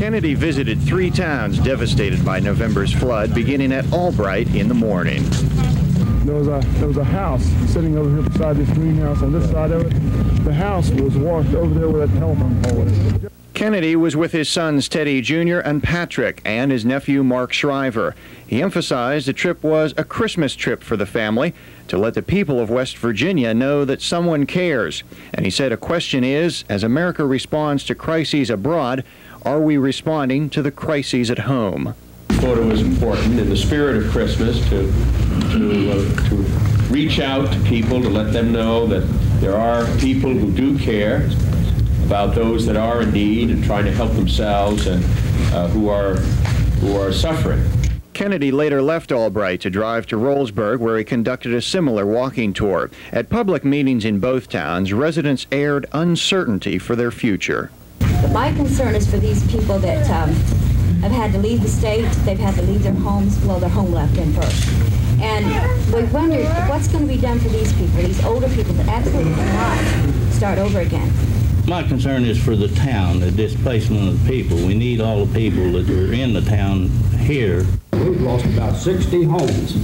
Kennedy visited 3 towns devastated by November's flood, beginning at Albright in the morning. There was a house sitting over here beside this greenhouse. On this side of it, the house was washed over there where that telephone pole is. Kennedy was with his sons Teddy Jr. and Patrick and his nephew Mark Shriver. He emphasized the trip was a Christmas trip for the family to let the people of West Virginia know that someone cares. And he said a question is, as America responds to crises abroad, are we responding to the crises at home? I thought it was important in the spirit of Christmas to reach out to people, to let them know that there are people who do care about those that are in need and trying to help themselves and who are suffering. Kennedy later left Albright to drive to Rowlesburg, where he conducted a similar walking tour. At public meetings in both towns, residents aired uncertainty for their future. But my concern is for these people that have had to leave the state, they've had to leave their homes, well, their home left in first. And we wonder what's going to be done for these people, these older people that absolutely cannot start over again. My concern is for the town, the displacement of the people. We need all the people that are in the town here. We've lost about 60 homes,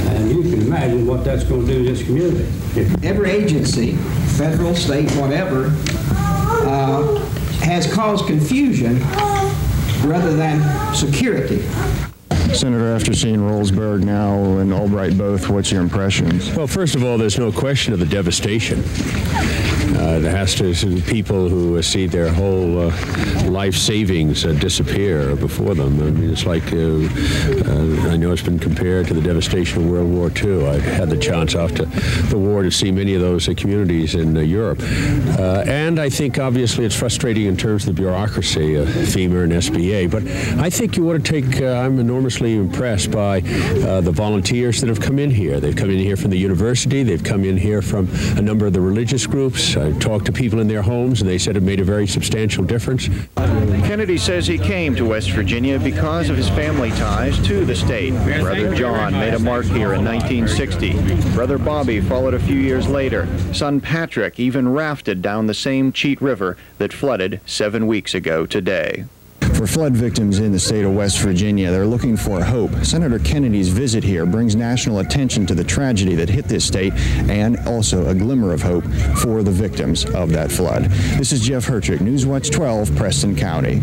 and you can imagine what that's going to do to this community. Every agency, federal, state, whatever, has caused confusion rather than security. Senator, after seeing Rowlesburg now and Albright both, what's your impressions? Well, first of all, there's no question of the devastation. There has to be people who see their whole life savings disappear before them. I mean, it's like, I know it's been compared to the devastation of World War II. I had the chance after the war to see many of those communities in Europe. And I think, obviously, it's frustrating in terms of the bureaucracy of FEMA and SBA. But I think you ought to take, I'm enormously impressed by the volunteers that have come in here. They've come in here from the university. They've come in here from a number of the religious groups. I talked to people in their homes, and they said it made a very substantial difference. Kennedy says he came to West Virginia because of his family ties to the state. Brother John made a mark here in 1960. Brother Bobby followed a few years later. Son Patrick even rafted down the same Cheat River that flooded 7 weeks ago today. For flood victims in the state of West Virginia, they're looking for hope. Senator Kennedy's visit here brings national attention to the tragedy that hit this state and also a glimmer of hope for the victims of that flood. This is Jeff Hertrick, Newswatch 12, Preston County.